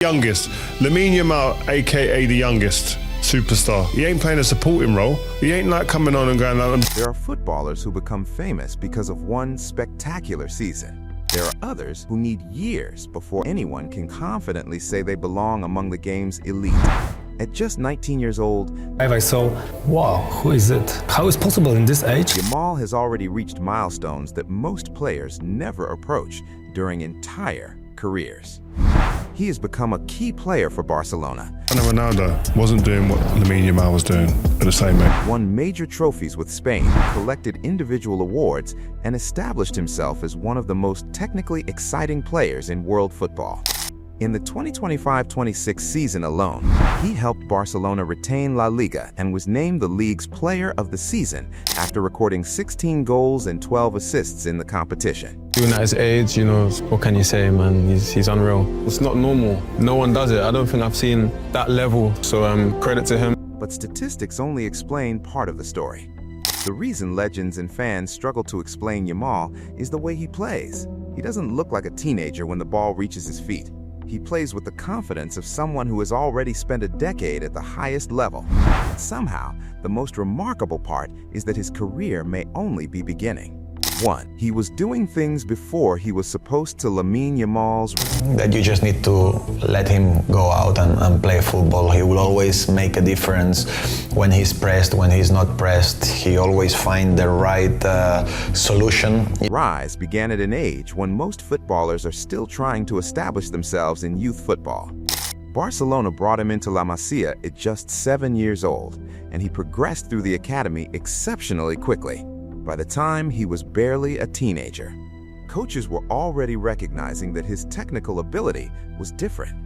Youngest, Lamine Yamal, aka the youngest superstar. He ain't playing a supporting role. He ain't like coming on and going like... There are footballers who become famous because of one spectacular season. There are others who need years before anyone can confidently say they belong among the game's elite. At just 19 years old, I saw, wow, who is it? How is it possible in this age? Yamal has already reached milestones that most players never approach during entire careers. He has become a key player for Barcelona. Ronaldo wasn't doing what Lamine Yamal was doing at the same age. Won major trophies with Spain, collected individual awards, and established himself as one of the most technically exciting players in world football. In the 2025-26 season alone, he helped Barcelona retain La Liga and was named the league's Player of the Season after recording 16 goals and 12 assists in the competition. Even at his age, you know, what can you say, man? He's unreal. It's not normal. No one does it. I don't think I've seen that level, so credit to him. But statistics only explain part of the story. The reason legends and fans struggle to explain Yamal is the way he plays. He doesn't look like a teenager when the ball reaches his feet. He plays with the confidence of someone who has already spent a decade at the highest level. And somehow, the most remarkable part is that his career may only be beginning. 1. He was doing things before he was supposed to Lamine Yamal's... That you just need to let him go out and play football. He will always make a difference when he's pressed, when he's not pressed. He always finds the right solution. Rise began at an age when most footballers are still trying to establish themselves in youth football. Barcelona brought him into La Masia at just 7 years old, and he progressed through the academy exceptionally quickly. By the time he was barely a teenager, coaches were already recognizing that his technical ability was different.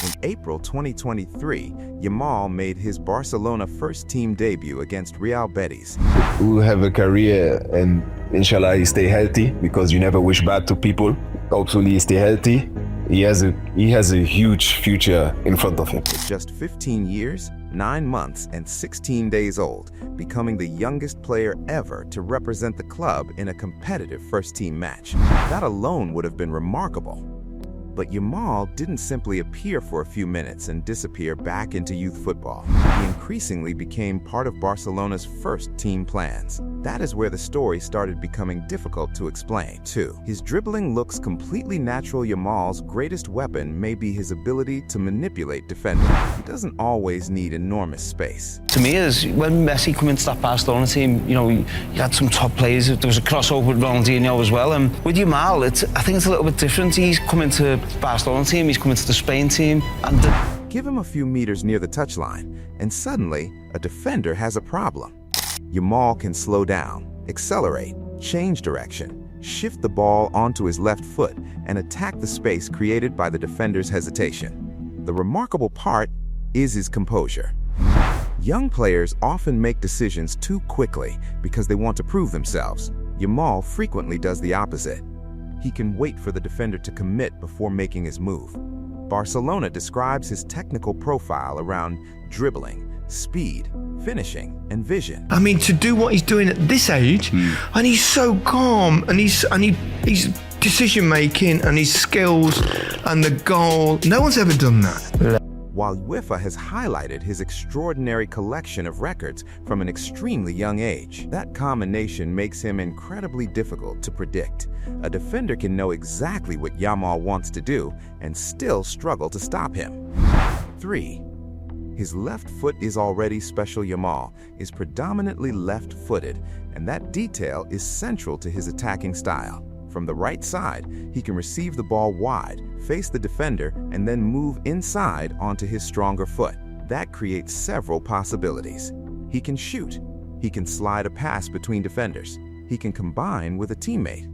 In April 2023, Yamal made his Barcelona first-team debut against Real Betis. He will have a career, and inshallah he stay healthy, because you never wish bad to people. Hopefully he stay healthy. He has a huge future in front of him. At just 15 years, 9 months, and 16 days old, becoming the youngest player ever to represent the club in a competitive first-team match. That alone would have been remarkable. But Yamal didn't simply appear for a few minutes and disappear back into youth football. He increasingly became part of Barcelona's first-team plans. That is where the story started becoming difficult to explain. 2. His dribbling looks completely natural. Yamal's greatest weapon may be his ability to manipulate defenders. He doesn't always need enormous space. To me, is when Messi came into that Barcelona team, you know, you had some top players. There was a crossover with Ronaldinho as well. And with Yamal, I think it's a little bit different. He's coming to Barcelona team, he's coming to the Spain team, and give him a few meters near the touchline, and suddenly a defender has a problem. Yamal can slow down, accelerate, change direction, shift the ball onto his left foot, and attack the space created by the defender's hesitation. The remarkable part is his composure. Young players often make decisions too quickly because they want to prove themselves. Yamal frequently does the opposite. He can wait for the defender to commit before making his move. Barcelona describes his technical profile around dribbling, speed, finishing, and vision. I mean, to do what he's doing at this age, and he's so calm, and his decision making, and his skills, and the goal. No one's ever done that. While UEFA has highlighted his extraordinary collection of records from an extremely young age, that combination makes him incredibly difficult to predict. A defender can know exactly what Yamal wants to do and still struggle to stop him. 3. His left foot is already special. Yamal is predominantly left-footed, and that detail is central to his attacking style. From the right side, he can receive the ball wide, face the defender, and then move inside onto his stronger foot. That creates several possibilities. He can shoot. He can slide a pass between defenders. He can combine with a teammate.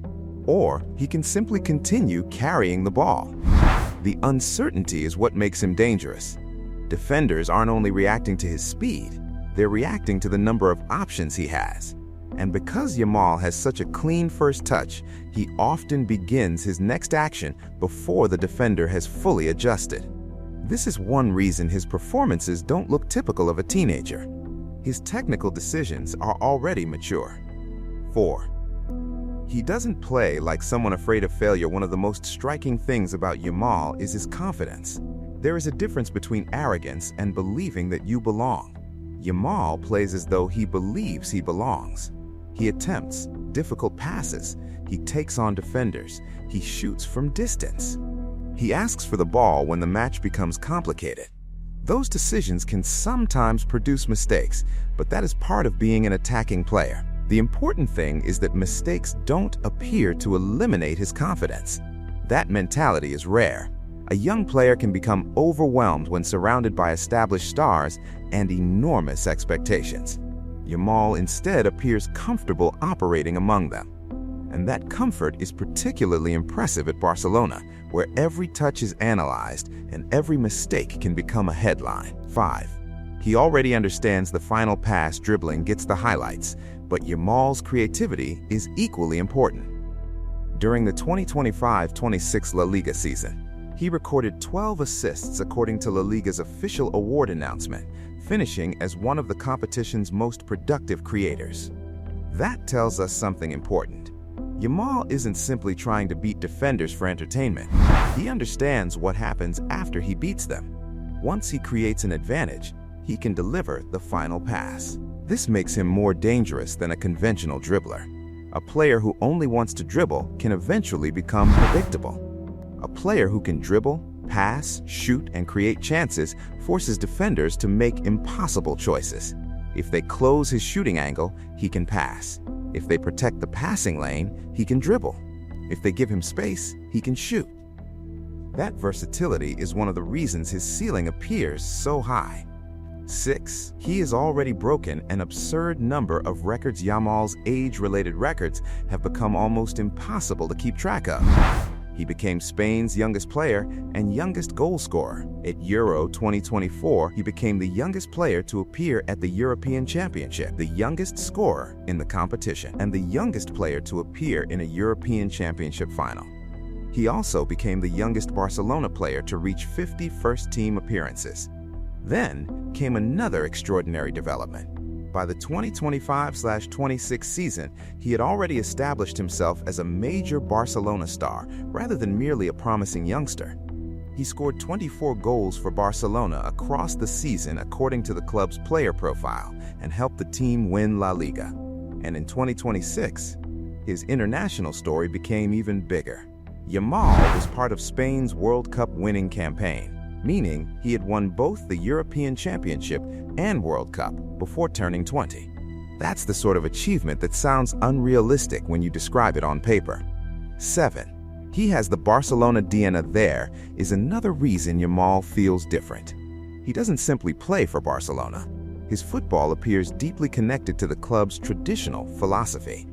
Or he can simply continue carrying the ball. The uncertainty is what makes him dangerous. Defenders aren't only reacting to his speed, they're reacting to the number of options he has. And because Yamal has such a clean first touch, he often begins his next action before the defender has fully adjusted. This is one reason his performances don't look typical of a teenager. His technical decisions are already mature. 4. He doesn't play like someone afraid of failure. One of the most striking things about Yamal is his confidence. There is a difference between arrogance and believing that you belong. Yamal plays as though he believes he belongs. He attempts difficult passes. He takes on defenders. He shoots from distance. He asks for the ball when the match becomes complicated. Those decisions can sometimes produce mistakes, but that is part of being an attacking player. The important thing is that mistakes don't appear to eliminate his confidence. That mentality is rare. A young player can become overwhelmed when surrounded by established stars and enormous expectations. Yamal instead appears comfortable operating among them. And that comfort is particularly impressive at Barcelona, where every touch is analyzed and every mistake can become a headline. 5. He already understands the final pass dribbling gets the highlights, but Yamal's creativity is equally important. During the 2025-26 La Liga season, he recorded 12 assists according to La Liga's official award announcement, finishing as one of the competition's most productive creators. That tells us something important. Yamal isn't simply trying to beat defenders for entertainment. He understands what happens after he beats them. Once he creates an advantage, he can deliver the final pass. This makes him more dangerous than a conventional dribbler. A player who only wants to dribble can eventually become predictable. A player who can dribble, pass, shoot, and create chances forces defenders to make impossible choices. If they close his shooting angle, he can pass. If they protect the passing lane, he can dribble. If they give him space, he can shoot. That versatility is one of the reasons his ceiling appears so high. 6. He has already broken an absurd number of records. Yamal's age-related records have become almost impossible to keep track of. He became Spain's youngest player and youngest goal scorer. At Euro 2024, he became the youngest player to appear at the European Championship, the youngest scorer in the competition, and the youngest player to appear in a European Championship final. He also became the youngest Barcelona player to reach 50 first-team appearances. Then came another extraordinary development. By the 2025-26 season, he had already established himself as a major Barcelona star rather than merely a promising youngster. He scored 24 goals for Barcelona across the season according to the club's player profile and helped the team win La Liga. And in 2026, his international story became even bigger. Yamal was part of Spain's World Cup winning campaign, meaning he had won both the European Championship and World Cup before turning 20. That's the sort of achievement that sounds unrealistic when you describe it on paper. 7. He has the Barcelona DNA. There is another reason Yamal feels different. He doesn't simply play for Barcelona. His football appears deeply connected to the club's traditional philosophy.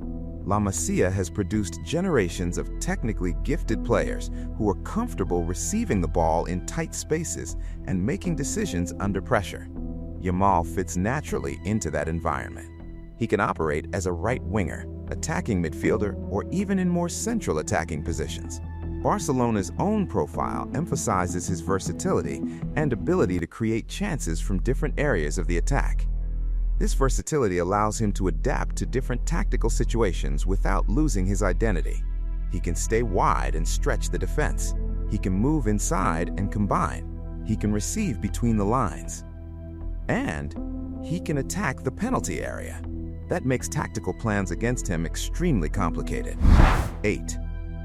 La Masia has produced generations of technically gifted players who are comfortable receiving the ball in tight spaces and making decisions under pressure. Yamal fits naturally into that environment. He can operate as a right winger, attacking midfielder, or even in more central attacking positions. Barcelona's own profile emphasizes his versatility and ability to create chances from different areas of the attack. This versatility allows him to adapt to different tactical situations without losing his identity. He can stay wide and stretch the defense. He can move inside and combine. He can receive between the lines. And he can attack the penalty area. That makes tactical plans against him extremely complicated. 8.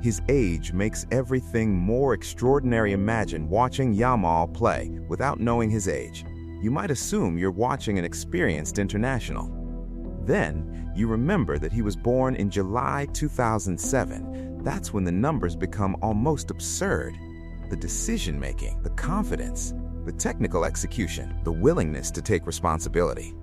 His age makes everything more extraordinary. Imagine watching Yamal play without knowing his age. You might assume you're watching an experienced international. Then you remember that he was born in July 2007. That's when the numbers become almost absurd. The decision-making, the confidence, the technical execution, the willingness to take responsibility.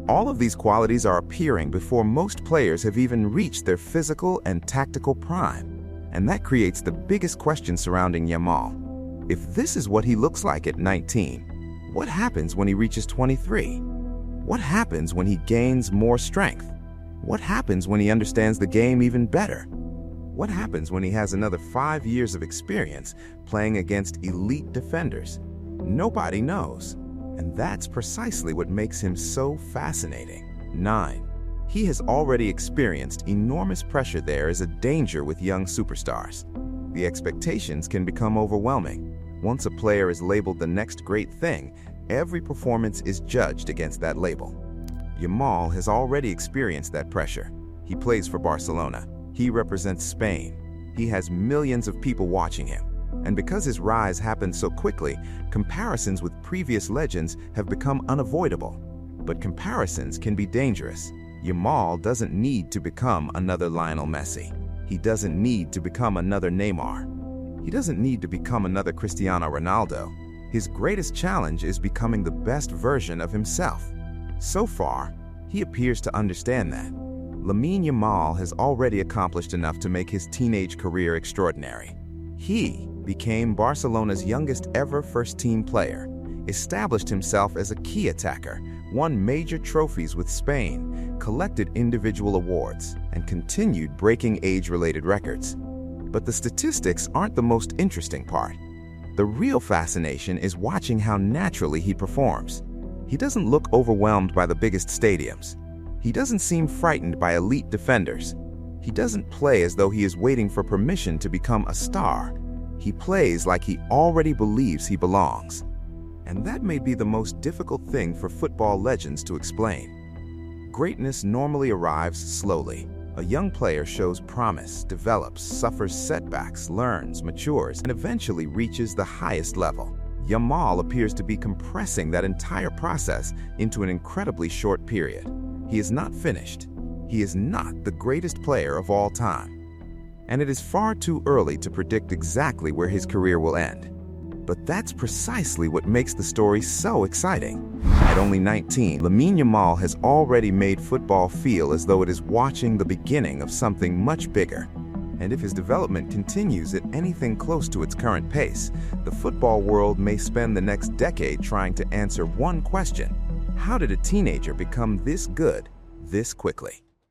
All of these qualities are appearing before most players have even reached their physical and tactical prime. And that creates the biggest question surrounding Yamal. If this is what he looks like at 19, what happens when he reaches 23? What happens when he gains more strength? What happens when he understands the game even better? What happens when he has another 5 years of experience playing against elite defenders? Nobody knows. And that's precisely what makes him so fascinating. 9. He has already experienced enormous pressure. There is a danger with young superstars. The expectations can become overwhelming. Once a player is labeled the next great thing, every performance is judged against that label. Yamal has already experienced that pressure. He plays for Barcelona. He represents Spain. He has millions of people watching him. And because his rise happened so quickly, comparisons with previous legends have become unavoidable. But comparisons can be dangerous. Yamal doesn't need to become another Lionel Messi. He doesn't need to become another Neymar. He doesn't need to become another Cristiano Ronaldo. His greatest challenge is becoming the best version of himself. So far, he appears to understand that. Lamine Yamal has already accomplished enough to make his teenage career extraordinary. He became Barcelona's youngest ever first-team player, established himself as a key attacker, won major trophies with Spain, collected individual awards, and continued breaking age-related records. But the statistics aren't the most interesting part. The real fascination is watching how naturally he performs. He doesn't look overwhelmed by the biggest stadiums. He doesn't seem frightened by elite defenders. He doesn't play as though he is waiting for permission to become a star. He plays like he already believes he belongs. And that may be the most difficult thing for football legends to explain. Greatness normally arrives slowly. A young player shows promise, develops, suffers setbacks, learns, matures, and eventually reaches the highest level. Yamal appears to be compressing that entire process into an incredibly short period. He is not finished. He is not the greatest player of all time. And it is far too early to predict exactly where his career will end. But that's precisely what makes the story so exciting. At only 19, Lamine Yamal has already made football feel as though it is watching the beginning of something much bigger. And if his development continues at anything close to its current pace, the football world may spend the next decade trying to answer one question: how did a teenager become this good, this quickly?